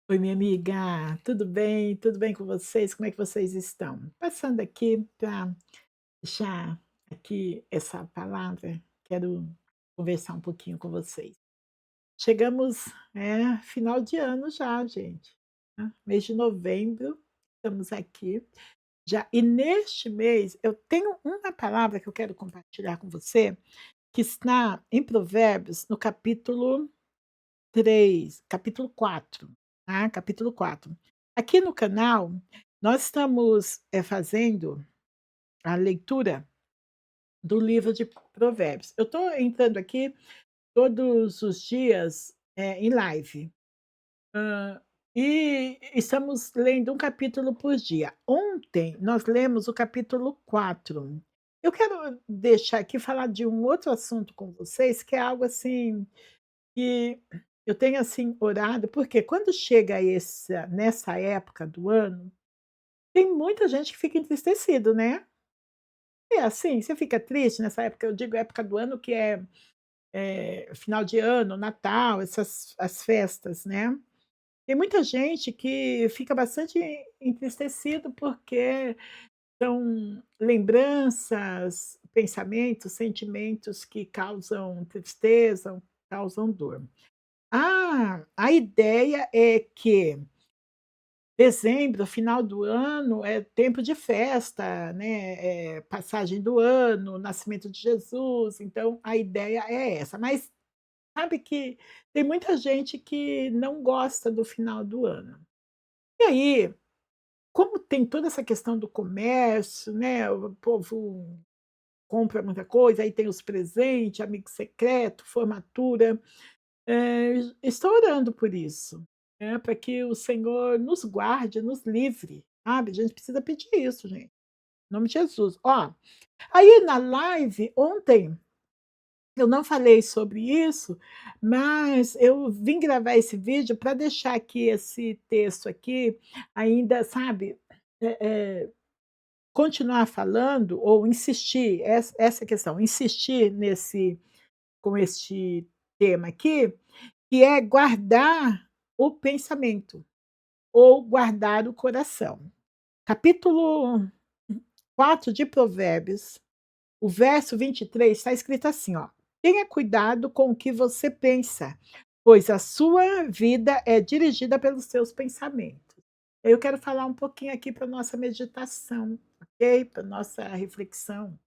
Oi, minha amiga, tudo bem? Tudo bem com vocês? Como é que vocês estão? Passando aqui para deixar aqui essa palavra, quero conversar um pouquinho com vocês. Chegamos, final de ano já, gente, né? Mês de novembro, estamos aqui já. E neste mês eu tenho uma palavra que eu quero compartilhar com você, que está em Provérbios, no capítulo 3, capítulo 4, tá, capítulo 4. Aqui no canal, nós estamos, fazendo a leitura do livro de Provérbios. Eu estou entrando aqui todos os dias, em live, e estamos lendo um capítulo por dia. Ontem nós lemos o capítulo 4. Eu quero deixar aqui falar de um outro assunto com vocês, que é algo assim e eu tenho, assim, orado, porque quando chega essa nessa época do ano, tem muita gente que fica entristecido, né. É assim, você fica triste nessa época, eu digo época do ano que final de ano, Natal, essas as festas, né. Tem muita gente que fica bastante entristecido, porque são lembranças, pensamentos, sentimentos que causam tristeza, causam dor. A ideia é que dezembro, final do ano, é tempo de festa, né, passagem do ano, nascimento de Jesus, então a ideia é essa. Mas sabe que tem muita gente que não gosta do final do ano. E aí, como tem toda essa questão do comércio, né, o povo compra muita coisa, aí tem os presentes, amigo secreto, formatura. Estou orando por isso, né, para que o Senhor nos guarde, nos livre, sabe, a gente precisa pedir isso, gente, em nome de Jesus. Ó, aí na live ontem, eu não falei sobre isso, mas eu vim gravar esse vídeo para deixar aqui esse texto aqui, ainda, sabe, eh eh, continuar falando ou insistir, essa questão, insistir nesse com este tema aqui, que é guardar o pensamento, ou guardar o coração. Capítulo 4 de Provérbios, o verso 23 está escrito assim, ó: "Tenha cuidado com o que você pensa, pois a sua vida é dirigida pelos seus pensamentos". Eu quero falar um pouquinho aqui para nossa meditação, ok? Para nossa reflexão.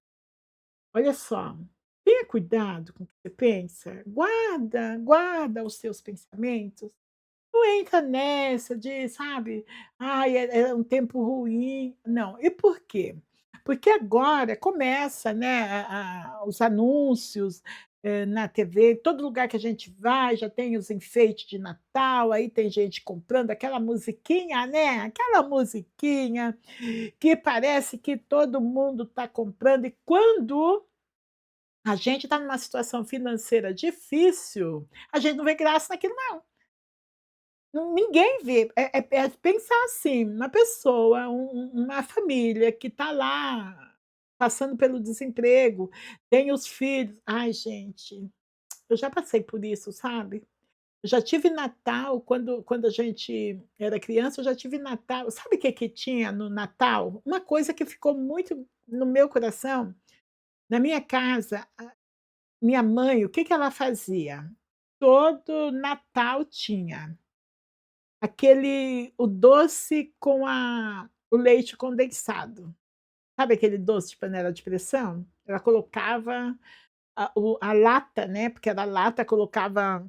Olha só, tenha cuidado com o que você pensa, guarda os seus pensamentos. Não entra nessa de, sabe, "Ai, é um tempo ruim", não. E por quê? Porque agora começa, né, os anúncios, na TV, todo lugar que a gente vai já tem os enfeites de Natal, aí tem gente comprando aquela musiquinha, né, aquela musiquinha que parece que todo mundo está comprando, e quando a gente está numa situação financeira difícil, a gente não vê graça naquilo não. Ninguém vê. É pensar assim, uma pessoa, uma família que está lá, passando pelo desemprego, tem os filhos. Ai, gente, eu já passei por isso, sabe. Eu já tive Natal quando a gente era criança, eu já tive Natal, sabe o que que tinha no Natal? Uma coisa que ficou muito no meu coração, na minha casa, minha mãe, o que que ela fazia? Todo Natal tinha aquele, o doce com o leite condensado. Sabe aquele doce de panela de pressão? Ela colocava a lata, né, porque era lata, colocava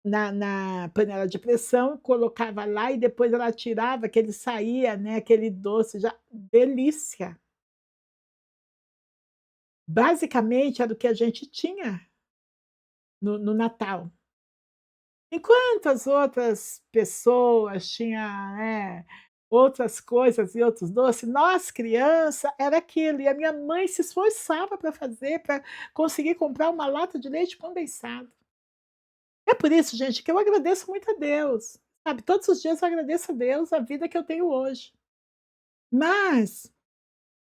na panela de pressão, colocava lá e depois ela tirava, que ele saía, né, aquele doce já delícia. Basicamente era o que a gente tinha no Natal. Enquanto as outras pessoas tinha, outras coisas e outros doces, nós criança era aquilo, e a minha mãe se esforçava para fazer, para conseguir comprar uma lata de leite condensado. É por isso, gente, que eu agradeço muito a Deus, sabe, todos os dias eu agradeço a Deus a vida que eu tenho hoje. Mas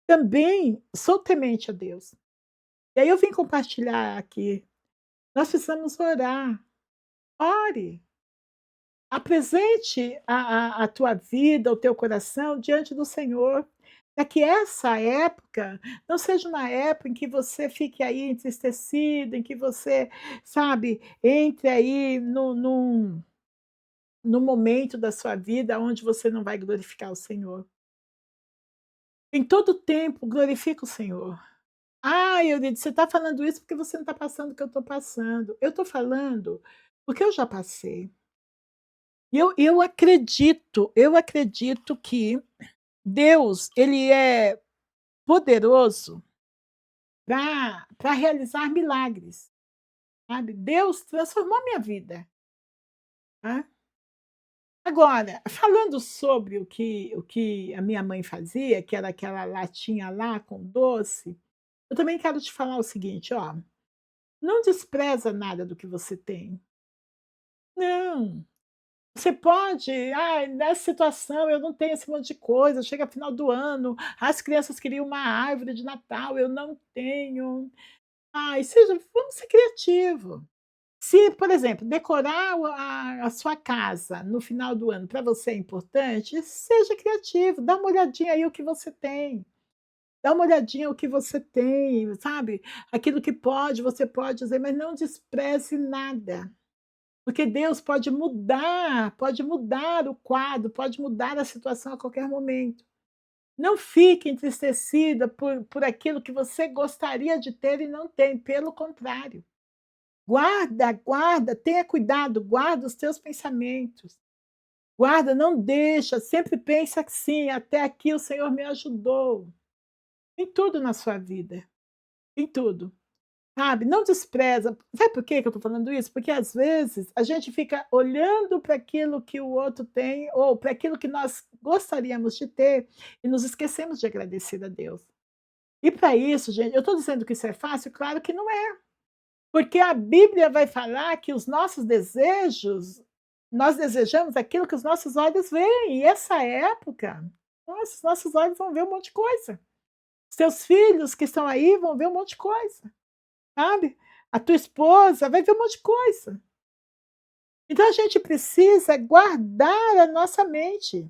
também sou temente a Deus. E aí eu vim compartilhar aqui, nós precisamos orar. Ore. Apresente a tua vida, o teu coração diante do Senhor, para que essa época não seja uma época em que você fique aí entristecido, em que você, sabe, entre aí num momento da sua vida onde você não vai glorificar o Senhor. Em todo tempo glorifica o Senhor. "Ah, Eurico, você está falando isso porque você não está passando o que eu estou passando". Eu estou falando porque eu já passei. E eu acredito que Deus, ele é poderoso para realizar milagres, sabe. Deus transformou minha vida, né. Agora, falando sobre o que a minha mãe fazia, que era aquela latinha lá com doce, eu também quero te falar o seguinte, ó, não despreza nada do que você tem. Não. Você pode: "Ai, nessa situação eu não tenho esse monte de coisa, chega final do ano, as crianças queriam uma árvore de Natal, eu não tenho". Ai, seja vamos ser criativo. Se, por exemplo, decorar a sua casa no final do ano para você é importante, seja criativo, dá uma olhadinha aí o que você tem, dá uma olhadinha o que você tem, sabe, aquilo que pode, você pode usar, mas não despreze nada. Porque Deus pode mudar o quadro, pode mudar a situação a qualquer momento. Não fique entristecida por aquilo que você gostaria de ter e não tem, pelo contrário. Guarda, tenha cuidado, guarda os teus pensamentos. Guarda, não deixa, sempre pensa assim: "Até aqui o Senhor me ajudou", em tudo na sua vida, em tudo. Sabe, não despreza. Sabe por que que eu estou falando isso? Porque às vezes a gente fica olhando para aquilo que o outro tem ou para aquilo que nós gostaríamos de ter e nos esquecemos de agradecer a Deus. E para isso, gente, eu estou dizendo que isso é fácil? Claro que não é, porque a Bíblia vai falar que os nossos desejos, nós desejamos aquilo que os nossos olhos veem, e essa época, nossa, os nossos olhos vão ver um monte de coisa. Seus filhos que estão aí vão ver um monte de coisa. Sabe? A tua esposa vai ver um monte de coisa. Então a gente precisa guardar a nossa mente.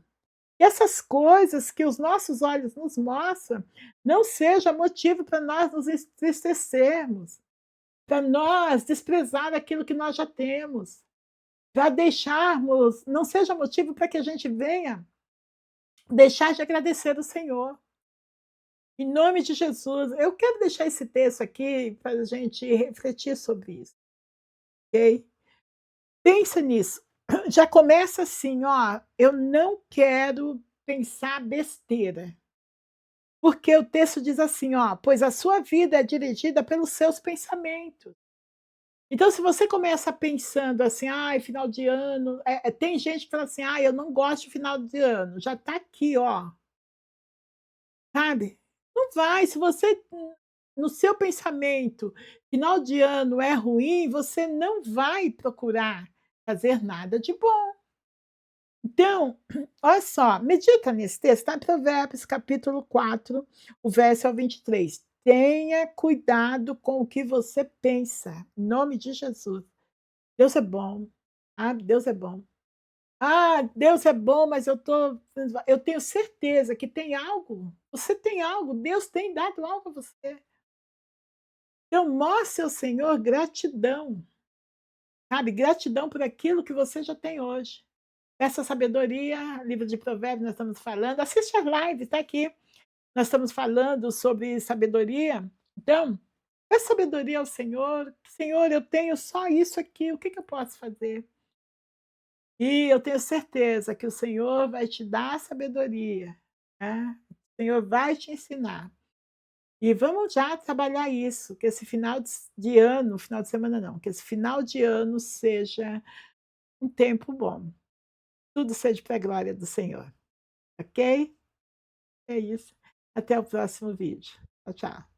E essas coisas que os nossos olhos nos mostram, não seja motivo para nós nos entristecermos, para nós desprezar aquilo que nós já temos, para deixarmos não seja motivo para que a gente venha deixar de agradecer o Senhor. Em nome de Jesus, eu quero deixar esse texto aqui para a gente refletir sobre isso, ok? Pensa nisso. Já começa assim: "Ó, eu não quero pensar besteira", porque o texto diz assim, ó: "Pois a sua vida é dirigida pelos seus pensamentos". Então se você começa pensando assim: "Ai, final de ano", tem gente que fala assim: "Ai, eu não gosto de final de ano", já está aqui, ó, sabe. Não vai, se você no seu pensamento, final de ano é ruim, você não vai procurar fazer nada de bom. Então, olha só, medita nesse texto, está em Provérbios capítulo 4, o verso é o 23. Tenha cuidado com o que você pensa, em nome de Jesus. Deus é bom, ah, Deus é bom. Ah, Deus é bom, mas eu tenho certeza que tem algo, você tem algo, Deus tem dado algo a você. Então mostre ao Senhor gratidão, sabe, gratidão por aquilo que você já tem hoje. Essa sabedoria, livro de Provérbios, nós estamos falando. Assiste as lives, está aqui. Nós estamos falando sobre sabedoria. Então, peça sabedoria ao Senhor. Senhor, eu tenho só isso aqui, o que que eu posso fazer? E eu tenho certeza que o Senhor vai te dar sabedoria, né? O Senhor vai te ensinar. E vamos já trabalhar isso, que esse de ano, final de semana não, que esse final de ano seja um tempo bom. Tudo seja para a glória do Senhor, ok? É isso. Até o próximo vídeo. Tchau, tchau.